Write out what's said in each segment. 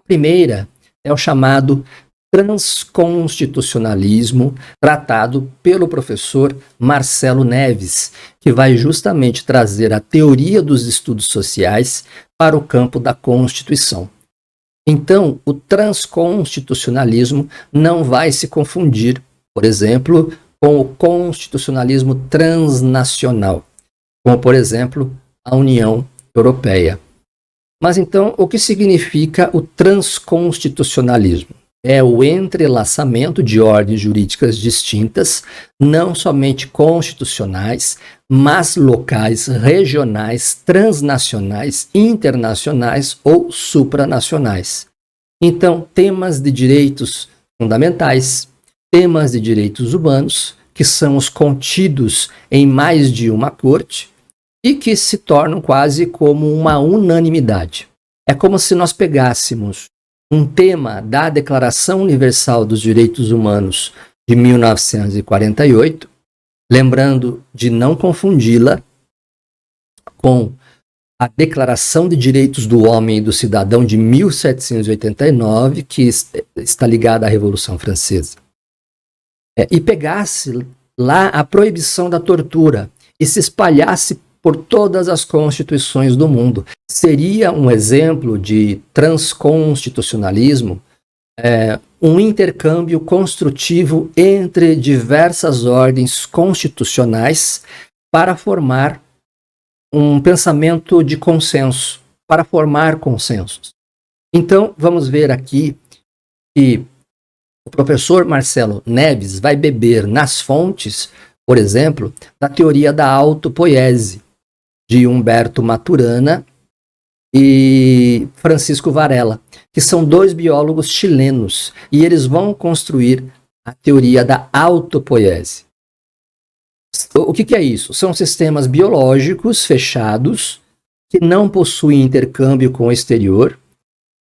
primeira é o chamado transconstitucionalismo, tratado pelo professor Marcelo Neves, que vai justamente trazer a teoria dos estudos sociais para o campo da Constituição. Então, o transconstitucionalismo não vai se confundir, por exemplo, com o constitucionalismo transnacional, como, por exemplo, a União Europeia. Mas então, o que significa o transconstitucionalismo? É o entrelaçamento de ordens jurídicas distintas, não somente constitucionais, mas locais, regionais, transnacionais, internacionais ou supranacionais. Então, temas de direitos fundamentais, temas de direitos humanos, que são os contidos em mais de uma corte e que se tornam quase como uma unanimidade. É como se nós pegássemos um tema da Declaração Universal dos Direitos Humanos de 1948, lembrando de não confundi-la com a Declaração de Direitos do Homem e do Cidadão de 1789, que está ligada à Revolução Francesa, e pegasse lá a proibição da tortura e se espalhasse por todas as constituições do mundo. Seria um exemplo de transconstitucionalismo, um intercâmbio construtivo entre diversas ordens constitucionais para formar um pensamento de consenso, para formar consensos. Então, vamos ver aqui que o professor Marcelo Neves vai beber nas fontes, por exemplo, da teoria da autopoiese, de Humberto Maturana e Francisco Varela, que são dois biólogos chilenos, e eles vão construir a teoria da autopoiese. O que é isso? São sistemas biológicos fechados, que não possuem intercâmbio com o exterior,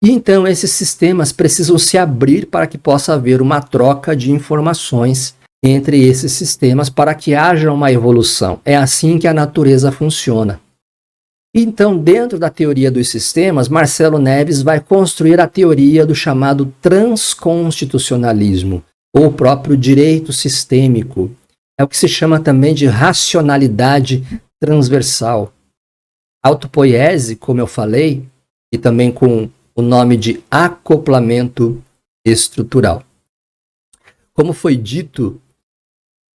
e então esses sistemas precisam se abrir para que possa haver uma troca de informações entre esses sistemas para que haja uma evolução. É assim que a natureza funciona. Então, dentro da teoria dos sistemas, Marcelo Neves vai construir a teoria do chamado transconstitucionalismo, ou o próprio direito sistêmico. É o que se chama também de racionalidade transversal. Autopoiese, como eu falei, e também com o nome de acoplamento estrutural. Como foi dito,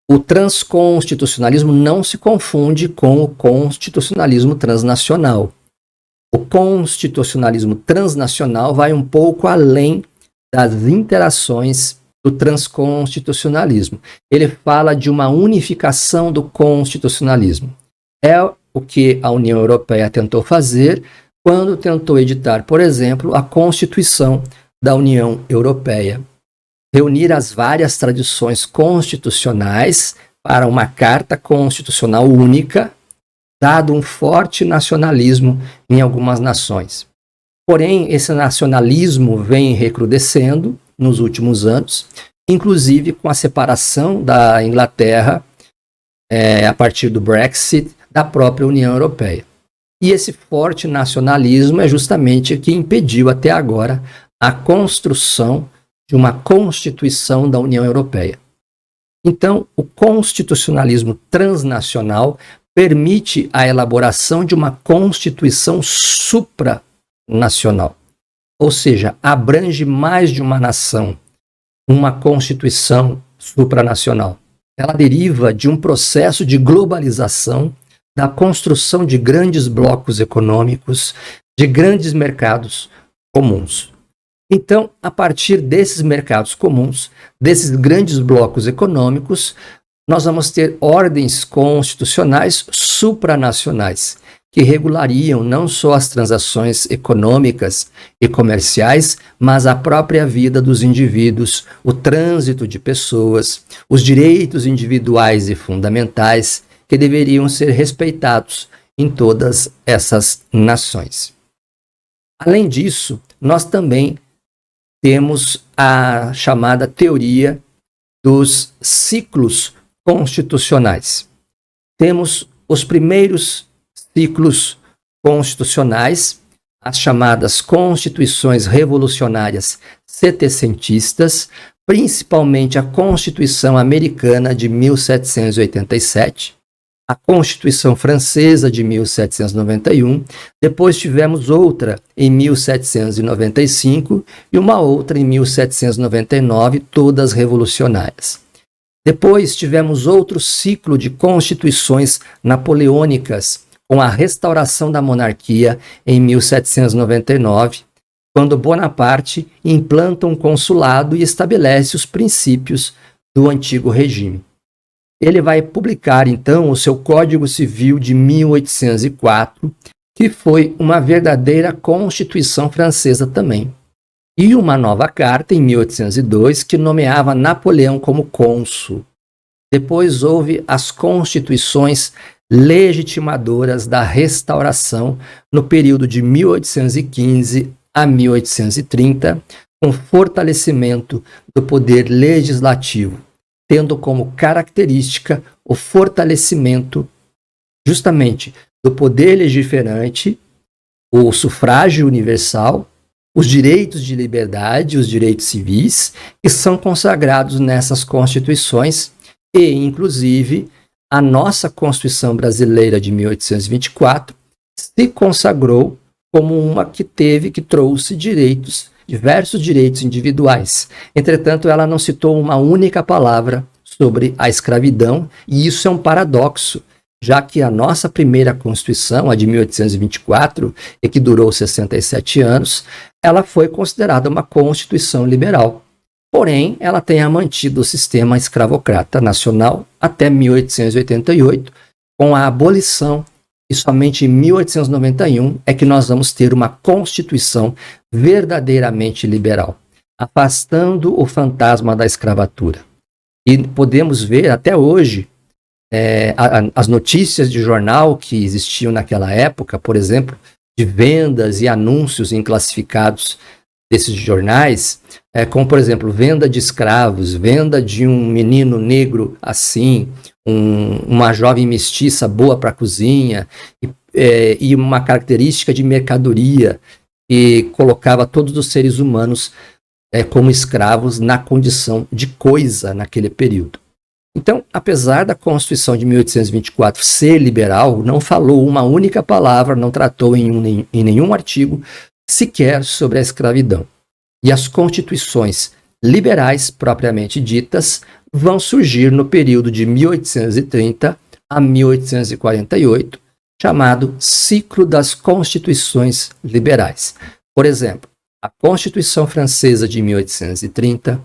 o transconstitucionalismo não se confunde com o constitucionalismo transnacional. O constitucionalismo transnacional vai um pouco além das interações do transconstitucionalismo. Ele fala de uma unificação do constitucionalismo. É o que a União Europeia tentou fazer quando tentou editar, por exemplo, a Constituição da União Europeia. Reunir as várias tradições constitucionais para uma carta constitucional única, dado um forte nacionalismo em algumas nações. Porém, esse nacionalismo vem recrudescendo nos últimos anos, inclusive com a separação da Inglaterra, a partir do Brexit, da própria União Europeia. E esse forte nacionalismo é justamente o que impediu até agora a construção de uma Constituição da União Europeia. Então, o constitucionalismo transnacional permite a elaboração de uma Constituição supranacional, ou seja, abrange mais de uma nação, uma Constituição supranacional. Ela deriva de um processo de globalização, da construção de grandes blocos econômicos, de grandes mercados comuns. Então, a partir desses mercados comuns, desses grandes blocos econômicos, nós vamos ter ordens constitucionais supranacionais, que regulariam não só as transações econômicas e comerciais, mas a própria vida dos indivíduos, o trânsito de pessoas, os direitos individuais e fundamentais, que deveriam ser respeitados em todas essas nações. Além disso, nós também temos a chamada teoria dos ciclos constitucionais. Temos os primeiros ciclos constitucionais as chamadas Constituições Revolucionárias Setecentistas, principalmente a Constituição Americana de 1787, a Constituição Francesa de 1791, depois tivemos outra em 1795 e uma outra em 1799, todas revolucionárias. Depois tivemos outro ciclo de constituições napoleônicas, com a restauração da monarquia em 1799, quando Bonaparte implanta um consulado e estabelece os princípios do antigo regime. Ele vai publicar, então, o seu Código Civil de 1804, que foi uma verdadeira Constituição francesa também, e uma nova carta, em 1802, que nomeava Napoleão como cônsul. Depois houve as Constituições legitimadoras da Restauração, no período de 1815 a 1830, com fortalecimento do poder legislativo, tendo como característica o fortalecimento justamente do poder legiferante, o sufrágio universal, os direitos de liberdade, os direitos civis, que são consagrados nessas constituições e, inclusive, a nossa Constituição brasileira de 1824 se consagrou como uma que trouxe diversos direitos individuais. Entretanto, ela não citou uma única palavra sobre a escravidão, e isso é um paradoxo, já que a nossa primeira Constituição, a de 1824, e que durou 67 anos, ela foi considerada uma Constituição liberal. Porém, ela tenha mantido o sistema escravocrata nacional até 1888, com a abolição, e somente em 1891 é que nós vamos ter uma Constituição verdadeiramente liberal, afastando o fantasma da escravatura. E podemos ver até hoje as notícias de jornal que existiam naquela época, por exemplo, de vendas e anúncios em classificados desses jornais, como, por exemplo, venda de escravos, venda de um menino negro assim, uma jovem mestiça boa para a cozinha, e uma característica de mercadoria que colocava todos os seres humanos como escravos na condição de coisa naquele período. Então, apesar da Constituição de 1824 ser liberal, não falou uma única palavra, não tratou em nenhum artigo sequer sobre a escravidão. E as constituições liberais, propriamente ditas, vão surgir no período de 1830 a 1848, chamado Ciclo das Constituições Liberais. Por exemplo, a Constituição Francesa de 1830,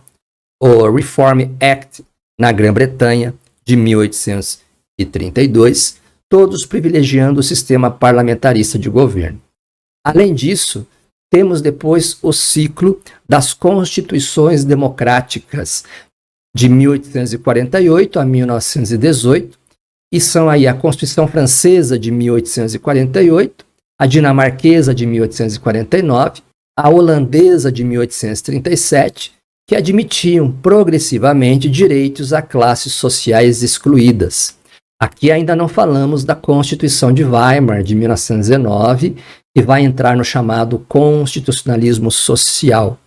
o Reform Act na Grã-Bretanha de 1832, todos privilegiando o sistema parlamentarista de governo. Além disso, temos depois o ciclo das Constituições Democráticas de 1848 a 1918, e são aí a Constituição Francesa de 1848, a dinamarquesa de 1849, a holandesa de 1837, que admitiam progressivamente direitos a classes sociais excluídas. Aqui ainda não falamos da Constituição de Weimar de 1919, que vai entrar no chamado constitucionalismo social.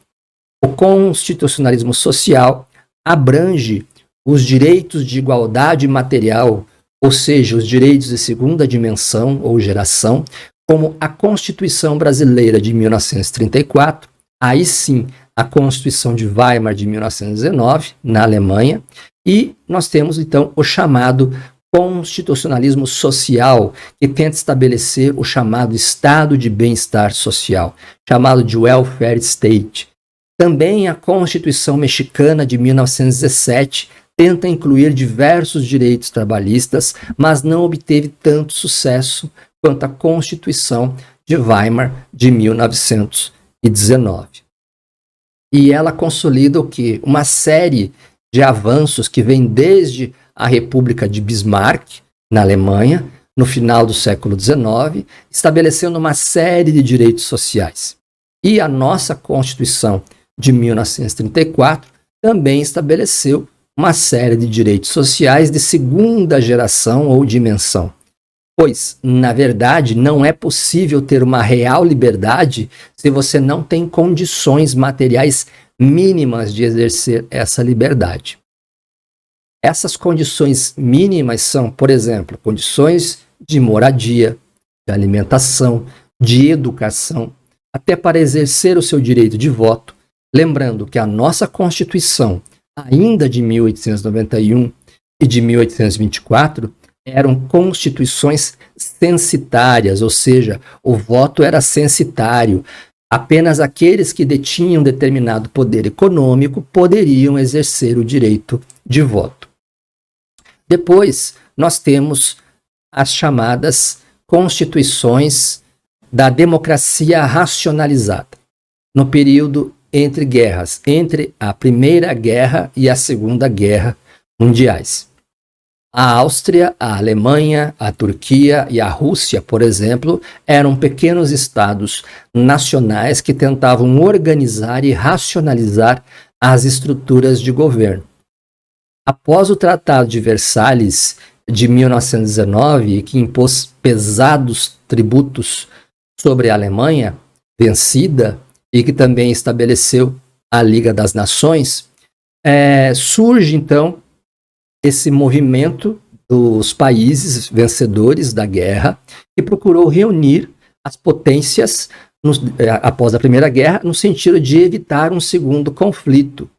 O constitucionalismo social abrange os direitos de igualdade material, ou seja, os direitos de segunda dimensão ou geração, como a Constituição Brasileira de 1934, aí sim a Constituição de Weimar de 1919, na Alemanha, e nós temos então o chamado constitucionalismo social, que tenta estabelecer o chamado estado de bem-estar social, chamado de welfare state. Também a Constituição Mexicana de 1917 tenta incluir diversos direitos trabalhistas, mas não obteve tanto sucesso quanto a Constituição de Weimar de 1919. E ela consolida o quê? Uma série de avanços que vem desde a República de Bismarck, na Alemanha, no final do século XIX, estabelecendo uma série de direitos sociais. E a nossa Constituição de 1934 também estabeleceu uma série de direitos sociais de segunda geração ou dimensão. Pois, na verdade, não é possível ter uma real liberdade se você não tem condições materiais mínimas de exercer essa liberdade. Essas condições mínimas são, por exemplo, condições de moradia, de alimentação, de educação, até para exercer o seu direito de voto. Lembrando que a nossa Constituição, ainda de 1891 e de 1824, eram constituições censitárias, ou seja, o voto era censitário. Apenas aqueles que detinham determinado poder econômico poderiam exercer o direito de voto. Depois, nós temos as chamadas constituições da democracia racionalizada, no período entre guerras, entre a Primeira Guerra e a Segunda Guerra mundiais. A Áustria, a Alemanha, a Turquia e a Rússia, por exemplo, eram pequenos estados nacionais que tentavam organizar e racionalizar as estruturas de governo. Após o Tratado de Versalhes de 1919, que impôs pesados tributos sobre a Alemanha, vencida, e que também estabeleceu a Liga das Nações, surge então esse movimento dos países vencedores da guerra, que procurou reunir as potências após a Primeira Guerra, no sentido de evitar um segundo conflito,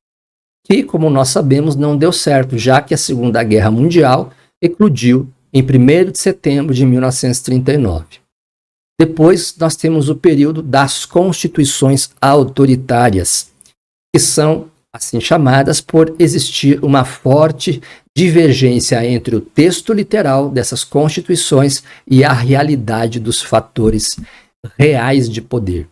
que, como nós sabemos, não deu certo, já que a Segunda Guerra Mundial eclodiu em 1º de setembro de 1939. Depois, nós temos o período das constituições autoritárias, que são assim chamadas por existir uma forte divergência entre o texto literal dessas constituições e a realidade dos fatores reais de poder.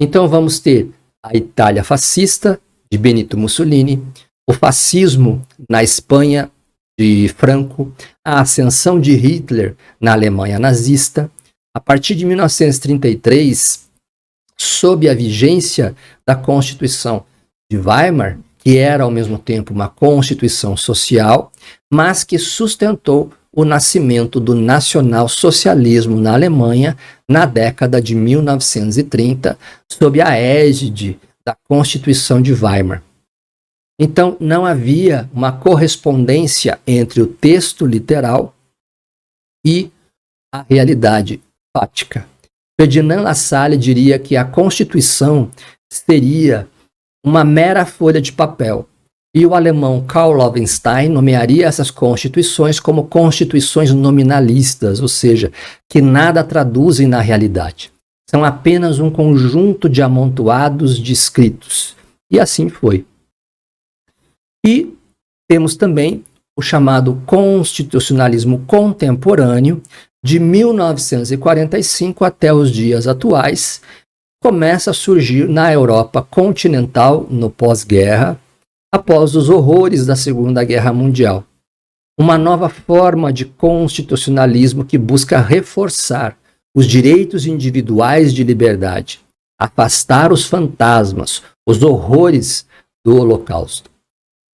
Então vamos ter a Itália fascista, de Benito Mussolini, o fascismo na Espanha, de Franco, a ascensão de Hitler na Alemanha nazista. A partir de 1933, sob a vigência da Constituição de Weimar, que era ao mesmo tempo uma constituição social, mas que sustentou o nascimento do nacionalsocialismo na Alemanha na década de 1930, sob a égide da Constituição de Weimar. Então, não havia uma correspondência entre o texto literal e a realidade fática. Ferdinand Lassalle diria que a Constituição seria uma mera folha de papel, e o alemão Karl Loewenstein nomearia essas constituições como constituições nominalistas, ou seja, que nada traduzem na realidade. São apenas um conjunto de amontoados de escritos. E assim foi. E temos também o chamado constitucionalismo contemporâneo, de 1945 até os dias atuais, começa a surgir na Europa continental no pós-guerra, após os horrores da Segunda Guerra Mundial. Uma nova forma de constitucionalismo que busca reforçar os direitos individuais de liberdade, afastar os fantasmas, os horrores do Holocausto.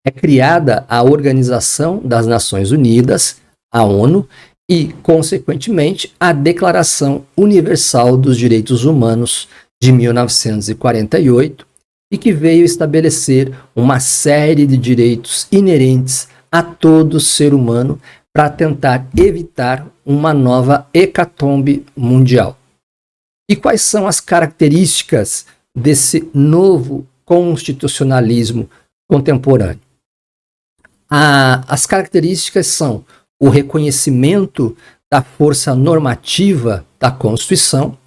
É criada a Organização das Nações Unidas, a ONU, e, consequentemente, a Declaração Universal dos Direitos Humanos de 1948, e que veio estabelecer uma série de direitos inerentes a todo ser humano para tentar evitar uma nova hecatombe mundial. E quais são as características desse novo constitucionalismo contemporâneo? As características são o reconhecimento da força normativa da Constituição,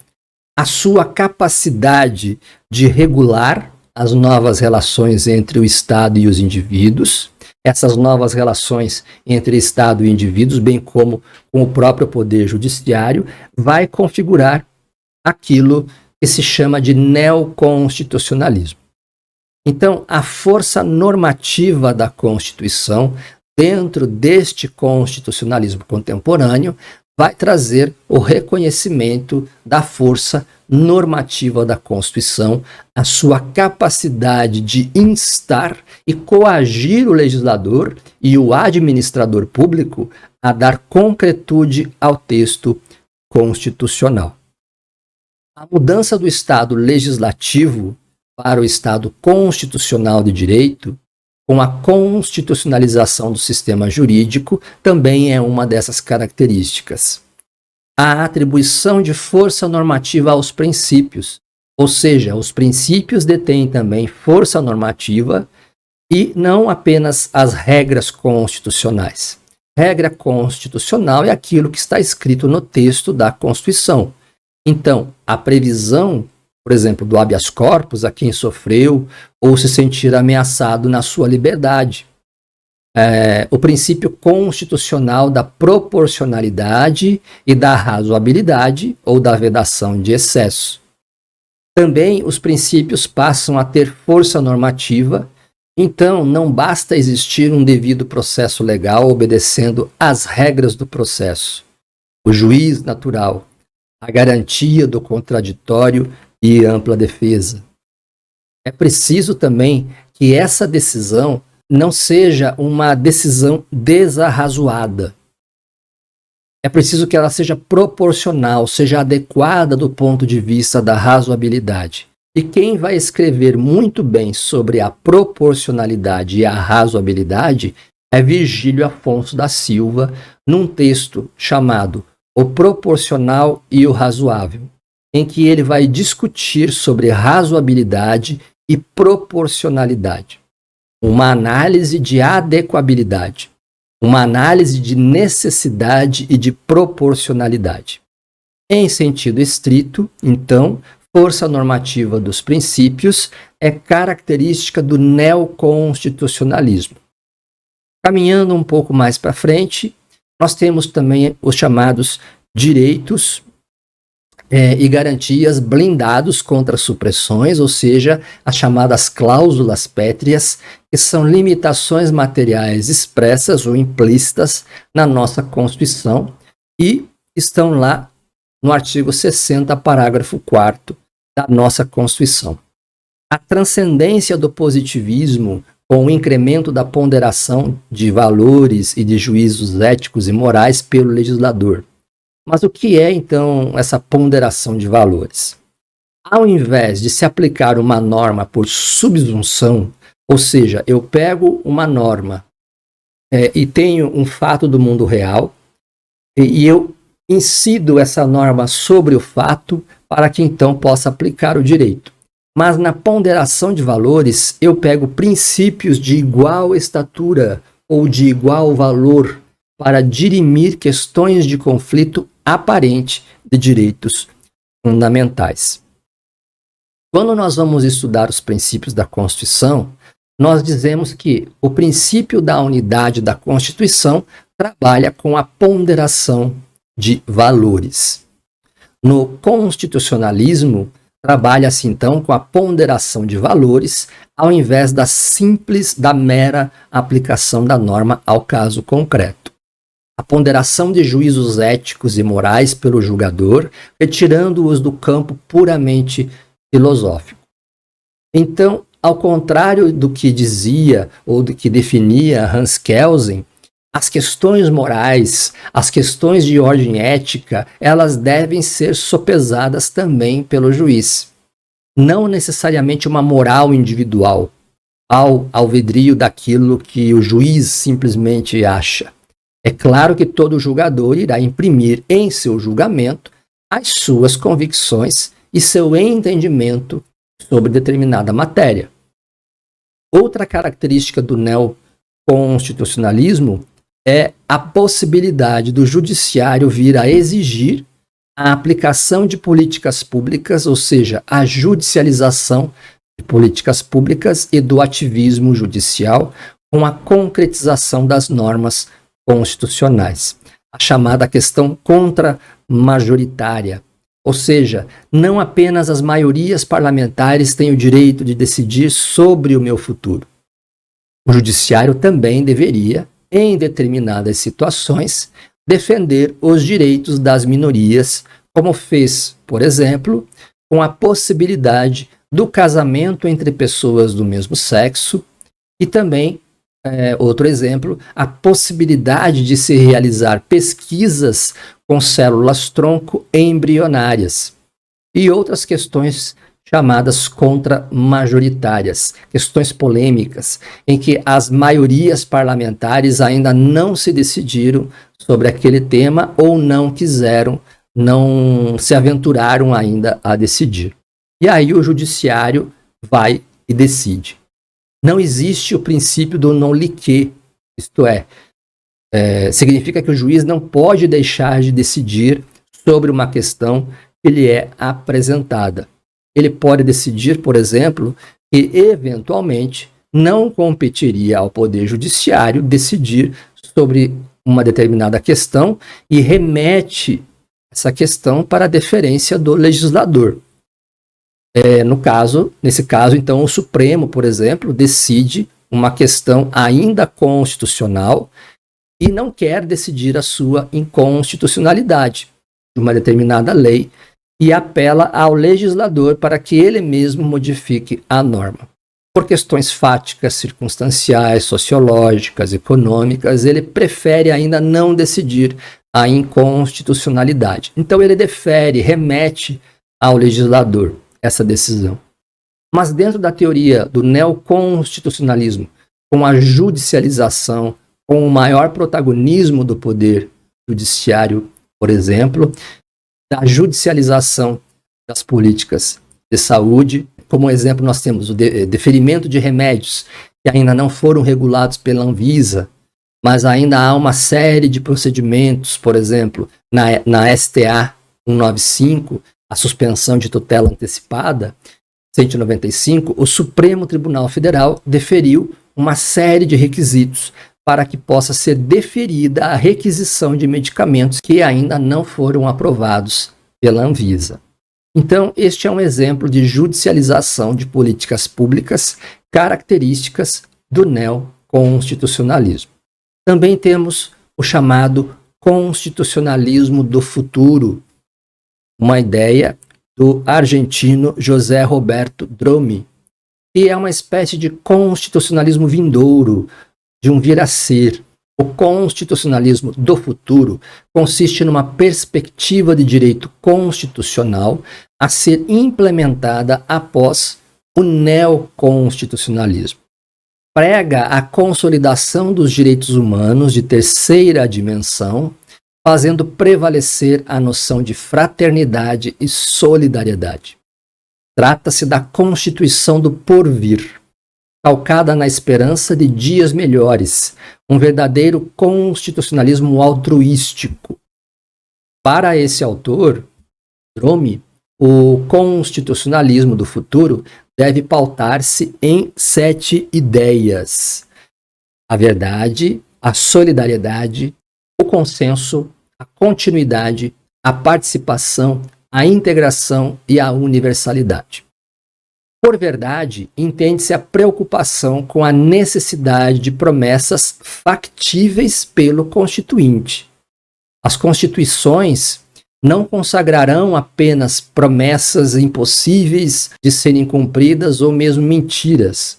a sua capacidade de regular as novas relações entre o Estado e os indivíduos, essas novas relações entre Estado e indivíduos, bem como com o próprio Poder Judiciário, vai configurar aquilo que se chama de neoconstitucionalismo. Então, a força normativa da Constituição, dentro deste constitucionalismo contemporâneo, vai trazer o reconhecimento da força normativa da Constituição, a sua capacidade de instar e coagir o legislador e o administrador público a dar concretude ao texto constitucional. A mudança do Estado legislativo para o Estado constitucional de direito, com a constitucionalização do sistema jurídico, também é uma dessas características. A atribuição de força normativa aos princípios, ou seja, os princípios detêm também força normativa e não apenas as regras constitucionais. Regra constitucional é aquilo que está escrito no texto da Constituição. Então, a previsão, por exemplo, do habeas corpus a quem sofreu ou se sentir ameaçado na sua liberdade. O princípio constitucional da proporcionalidade e da razoabilidade ou da vedação de excesso. Também os princípios passam a ter força normativa, então não basta existir um devido processo legal obedecendo às regras do processo, o juiz natural, a garantia do contraditório e ampla defesa. É preciso também que essa decisão não seja uma decisão desarrazoada. É preciso que ela seja proporcional, seja adequada do ponto de vista da razoabilidade. E quem vai escrever muito bem sobre a proporcionalidade e a razoabilidade é Virgílio Afonso da Silva, num texto chamado O Proporcional e o Razoável, em que ele vai discutir sobre razoabilidade e proporcionalidade. Uma análise de adequabilidade, uma análise de necessidade e de proporcionalidade. Em sentido estrito, então, força normativa dos princípios é característica do neoconstitucionalismo. Caminhando um pouco mais para frente, nós temos também os chamados direitos e garantias blindados contra supressões, ou seja, as chamadas cláusulas pétreas, que são limitações materiais expressas ou implícitas na nossa Constituição e estão lá no artigo 60, parágrafo 4º da nossa Constituição. A transcendência do positivismo com o incremento da ponderação de valores e de juízos éticos e morais pelo legislador. Mas o que é, então, essa ponderação de valores? Ao invés de se aplicar uma norma por subsunção, ou seja, eu pego uma norma e tenho um fato do mundo real e eu incido essa norma sobre o fato para que então possa aplicar o direito. Mas na ponderação de valores, eu pego princípios de igual estatura ou de igual valor para dirimir questões de conflito aparente de direitos fundamentais. Quando nós vamos estudar os princípios da Constituição, nós dizemos que o princípio da unidade da Constituição trabalha com a ponderação de valores. No constitucionalismo, trabalha-se então com a ponderação de valores ao invés da mera aplicação da norma ao caso concreto. A ponderação de juízos éticos e morais pelo julgador, retirando-os do campo puramente filosófico. Então, ao contrário do que dizia ou do que definia Hans Kelsen, as questões morais, as questões de ordem ética, elas devem ser sopesadas também pelo juiz. Não necessariamente uma moral individual, ao alvedrio daquilo que o juiz simplesmente acha. É claro que todo julgador irá imprimir em seu julgamento as suas convicções e seu entendimento sobre determinada matéria. Outra característica do neoconstitucionalismo é a possibilidade do judiciário vir a exigir a aplicação de políticas públicas, ou seja, a judicialização de políticas públicas e do ativismo judicial com a concretização das normas constitucionais. A chamada questão contramajoritária, ou seja, não apenas as maiorias parlamentares têm o direito de decidir sobre o meu futuro. O judiciário também deveria, em determinadas situações, defender os direitos das minorias, como fez, por exemplo, com a possibilidade do casamento entre pessoas do mesmo sexo e também, outro exemplo, a possibilidade de se realizar pesquisas com células-tronco embrionárias e outras questões chamadas contra-majoritárias, questões polêmicas, em que as maiorias parlamentares ainda não se decidiram sobre aquele tema ou não quiseram, não se aventuraram ainda a decidir. E aí o judiciário vai e decide. Não existe o princípio do non liquet, isto é, significa que o juiz não pode deixar de decidir sobre uma questão que lhe é apresentada. Ele pode decidir, por exemplo, que eventualmente não competiria ao Poder Judiciário decidir sobre uma determinada questão e remete essa questão para a deferência do legislador. Nesse caso, então, o Supremo, por exemplo, decide uma questão ainda constitucional e não quer decidir a sua inconstitucionalidade de uma determinada lei e apela ao legislador para que ele mesmo modifique a norma. Por questões fáticas, circunstanciais, sociológicas, econômicas, ele prefere ainda não decidir a inconstitucionalidade. Então ele defere, remete ao legislador essa decisão. Mas dentro da teoria do neoconstitucionalismo, com a judicialização, com o maior protagonismo do poder judiciário, por exemplo, da judicialização das políticas de saúde. Como exemplo, nós temos o deferimento de remédios que ainda não foram regulados pela Anvisa, mas ainda há uma série de procedimentos, por exemplo, na STA 195, a suspensão de tutela antecipada, 195, o Supremo Tribunal Federal deferiu uma série de requisitos para que possa ser deferida a requisição de medicamentos que ainda não foram aprovados pela Anvisa. Então, este é um exemplo de judicialização de políticas públicas características do neoconstitucionalismo. Também temos o chamado constitucionalismo do futuro, uma ideia do argentino José Roberto Dromi, que é uma espécie de constitucionalismo vindouro, de um vir a ser. O constitucionalismo do futuro consiste numa perspectiva de direito constitucional a ser implementada após o neoconstitucionalismo. Prega a consolidação dos direitos humanos de terceira dimensão, fazendo prevalecer a noção de fraternidade e solidariedade. Trata-se da constituição do porvir, calcada na esperança de dias melhores, um verdadeiro constitucionalismo altruístico. Para esse autor, Dromi, o constitucionalismo do futuro deve pautar-se em 7 ideias: a verdade, a solidariedade, o consenso, a continuidade, a participação, a integração e a universalidade. Por verdade, entende-se a preocupação com a necessidade de promessas factíveis pelo Constituinte. As constituições não consagrarão apenas promessas impossíveis de serem cumpridas ou mesmo mentiras.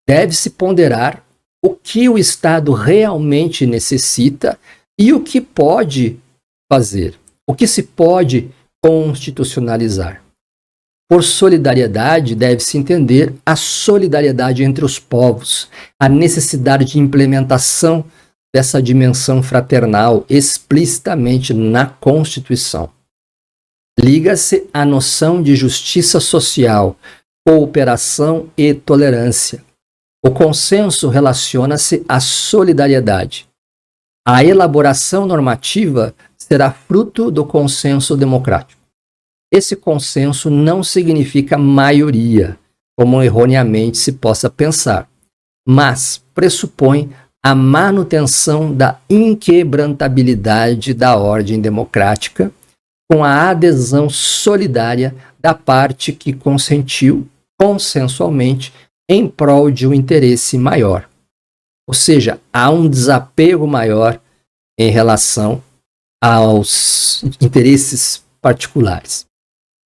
Deve-se ponderar o que o Estado realmente necessita e o que pode fazer, o que se pode constitucionalizar. Por solidariedade, deve-se entender a solidariedade entre os povos, a necessidade de implementação dessa dimensão fraternal explicitamente na Constituição. Liga-se à noção de justiça social, cooperação e tolerância. O consenso relaciona-se à solidariedade. A elaboração normativa será fruto do consenso democrático. Esse consenso não significa maioria, como erroneamente se possa pensar, mas pressupõe a manutenção da inquebrantabilidade da ordem democrática, com a adesão solidária da parte que consentiu consensualmente em prol de um interesse maior. Ou seja, há um desapego maior em relação aos interesses particulares.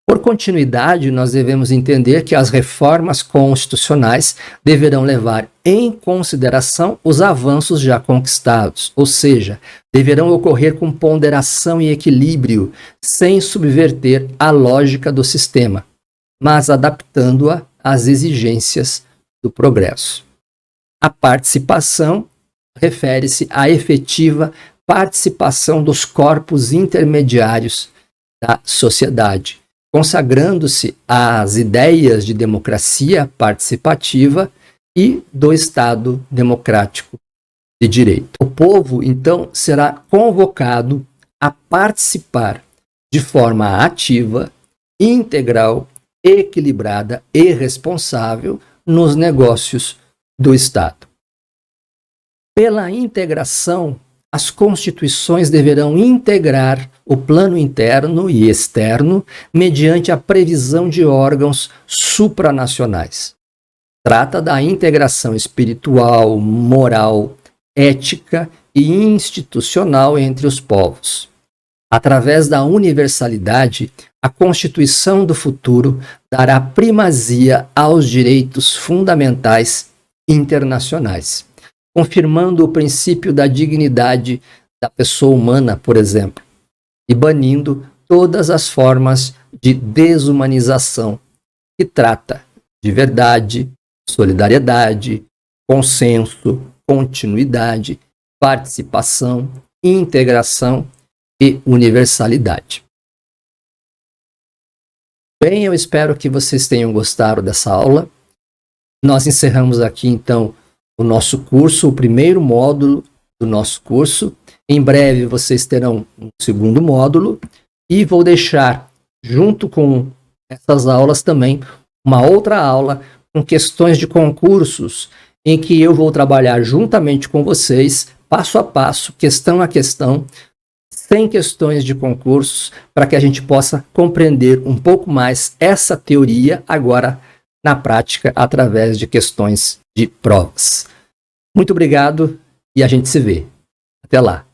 Por continuidade, nós devemos entender que as reformas constitucionais deverão levar em consideração os avanços já conquistados, ou seja, deverão ocorrer com ponderação e equilíbrio, sem subverter a lógica do sistema, mas adaptando-a às exigências do progresso. A participação refere-se à efetiva participação dos corpos intermediários da sociedade, consagrando-se às ideias de democracia participativa e do Estado democrático de direito. O povo, então, será convocado a participar de forma ativa, integral, equilibrada e responsável nos negócios do Estado. Pela integração, as constituições deverão integrar o plano interno e externo mediante a previsão de órgãos supranacionais. Trata da integração espiritual, moral, ética e institucional entre os povos. Através da universalidade, a Constituição do futuro dará primazia aos direitos fundamentais internacionais, confirmando o princípio da dignidade da pessoa humana, por exemplo, e banindo todas as formas de desumanização que trata de verdade, solidariedade, consenso, continuidade, participação, integração e universalidade. Bem, eu espero que vocês tenham gostado dessa aula. Nós encerramos aqui, então, o nosso curso, o primeiro módulo do nosso curso. Em breve vocês terão um segundo módulo e vou deixar, junto com essas aulas também, uma outra aula com questões de concursos, em que eu vou trabalhar juntamente com vocês, passo a passo, questão a questão, sem questões de concursos, para que a gente possa compreender um pouco mais essa teoria agora na prática, através de questões de provas. Muito obrigado e a gente se vê. Até lá.